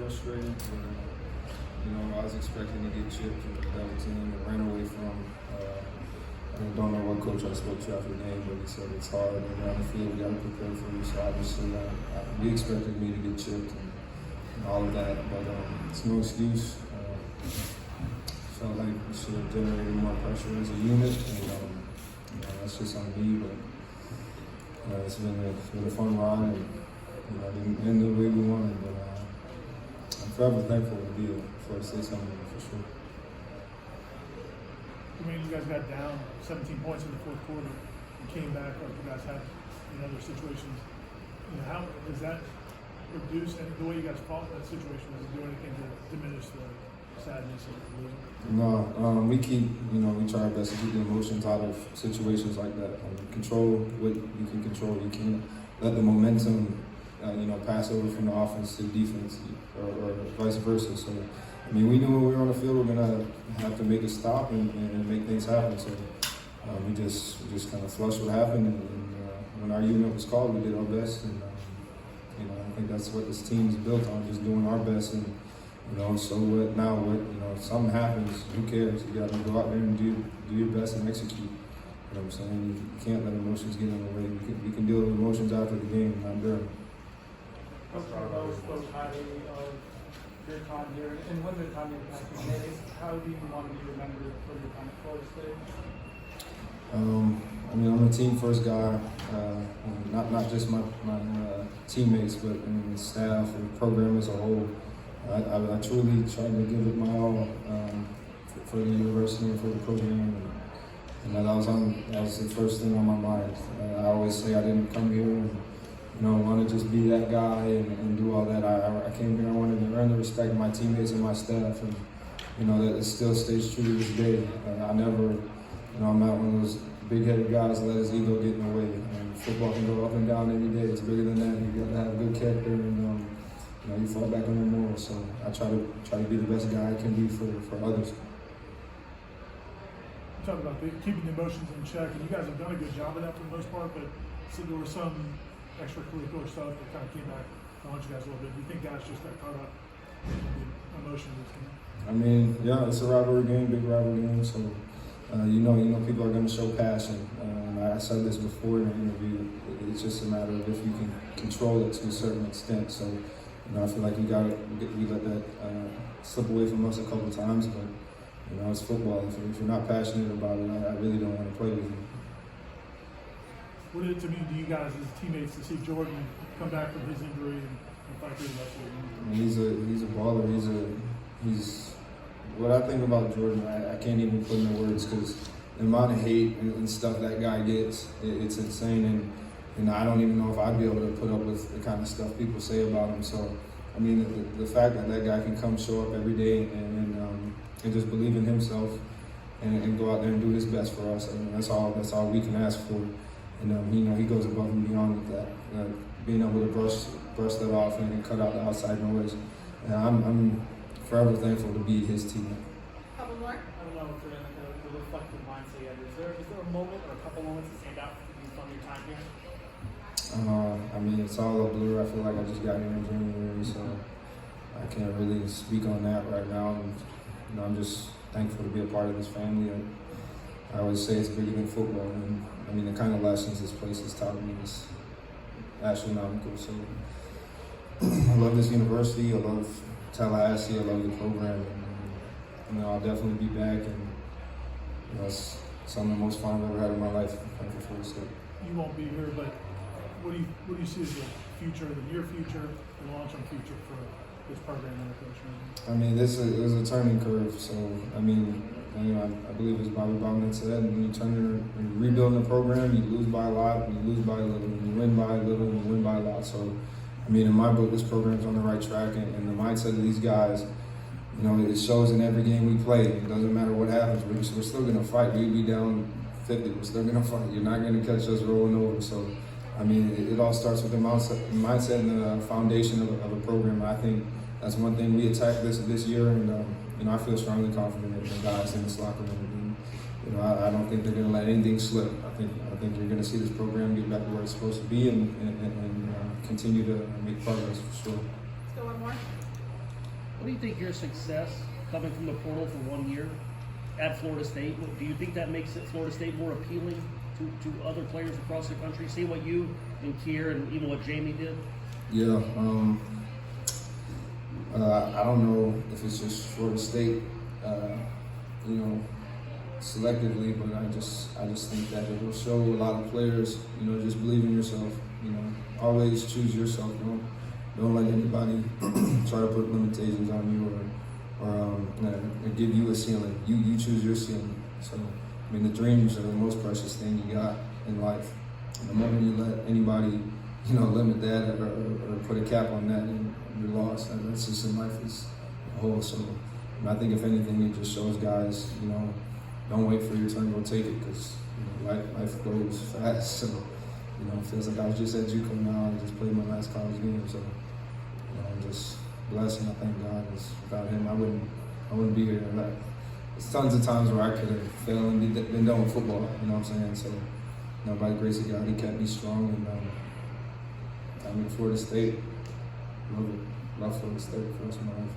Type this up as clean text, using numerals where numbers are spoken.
frustrated. I was expecting to get chipped with the other team and ran away from. I don't know what coach I spoke to after the game, but he said it's hard and on the field we got to prepare for you. So obviously, we expected me to get chipped and all of that, but it's no excuse. Felt like we should have generated more pressure as a unit, and that's just on me. But it's been a fun ride, and didn't end the way we wanted. But I'm forever thankful to be for say something for sure. I mean, you guys got down 17 points in the fourth quarter and came back like you guys have in other situations. How does that reduce the way you guys fought in that situation? Does it do anything to diminish the sadness of losing? No, we try our best to keep the emotions out of situations like that. Control what you can control. You can't let the momentum, pass over from the offense to the defense, or vice versa. So, we knew when we were on the field, we're gonna have to make a stop and make things happen. So, we just kind of flushed what happened, and when our unit was called, we did our best. And I think that's what this team is built on, just doing our best. And so what now? If something happens, who cares? You got to go out there and do your best and execute. You know what I'm saying? You can't let emotions get in the way. We can deal with emotions after the game, not during. Coach Carlos spoke highly of your time here, and when the time impact you made, how do you want to be remembered for your time at Florida State? I'm a team first guy, not just my teammates, but the staff and the program as a whole. I truly tried to give it my all for the university and for the program, and that was the first thing on my mind. I always say I didn't come here and want to just be that guy and do all that. I came here, I wanted to earn the respect of my teammates and my staff, and that it still stays true to this day. I never, I'm not one of those big-headed guys that let his ego get in the way. Football can go up and down every day. It's bigger than that. You got to have good character, and you fall back on your morals. So I try to be the best guy I can be for others. You talk about keeping the emotions in check, and you guys have done a good job of that for the most part, but there was some extracurricular stuff that kind of came back to haunt you guys a little bit. Do you think guys just got caught up in the emotions of this game? Yeah, it's a rivalry game, big rivalry game, so people are going to show passion. I said this before in the interview. It's just a matter of if you can control it to a certain extent. So, I feel like we let that slip away from us a couple of times, but it's football. If you're not passionate about it, I really don't want to play with you. What did it to mean to you guys as teammates to see Jordan come back from his injury and fight through the rest of the game? He's a baller. He's what I think about Jordan. I can't even put into words, because the amount of hate and stuff that guy gets, it's insane. And I don't even know if I'd be able to put up with the kind of stuff people say about him. So, the fact that guy can come show up every day and just believe in himself and go out there and do his best for us. That's all we can ask for. And he goes above and beyond with that, being able to brush that off and cut out the outside noise. And I'm forever thankful to be his team. Couple more? I don't know if you're in the reflective mindset yet. Is there a moment or a couple moments that stand out from your time here? It's all a blur. I feel like I just got here in January, so I can't really speak on that right now. And I'm just thankful to be a part of this family. And I always say it's bigger than football. And the kind of lessons this place has taught me is astronomical. So I love this university. I love Tallahassee. I love the program. And I'll definitely be back. And it's some of the most fun I've ever had in my life playing for Florida State. You won't be here, but what do you see as the future, the near future, the long-term future for this program and the coach? This is a turning curve. So I believe it's Bobby Bowman said, when you when you're rebuilding a program, you lose by a lot, you lose by a little, you win by a little, you win by a lot. So, in my book, this program's on the right track, and the mindset of these guys, it shows in every game we play. It doesn't matter what happens, we're still going to fight. We'd be down 50, we're still going to fight. You're not going to catch us rolling over. So, it all starts with the mindset and the foundation of a program. I think that's one thing we attacked this year, and I feel strongly confident in the guys in this locker room. I don't think they're going to let anything slip. I think you're going to see this program get back to where it's supposed to be and continue to make progress for sure. Let's go one more. What do you think your success coming from the portal for 1 year at Florida State, do you think that makes Florida State more appealing to other players across the country? See what you and Kier and even what Jamie did? Yeah, I don't know if it's just Florida State, selectively, but I just think that it will show a lot of players, just believe in yourself. Always choose yourself. Don't let anybody try to put limitations on you or give you a ceiling. You choose your ceiling. So, the dreams are the most precious thing you got in life. And the moment you let anybody, limit that or put a cap on that, and you're lost. That's just in life as a whole. So, I think if anything, it just shows guys, don't wait for your turn, go take it, because life goes fast. So, it feels like I was just at JUCO now. I just played my last college game. So, I'm just blessed, and I thank God. Without him, I wouldn't be here. There's tons of times where I could have failed and been done with football. You know what I'm saying? So, by the grace of God, he kept me strong, and Florida State. Love Florida State for the rest of my life.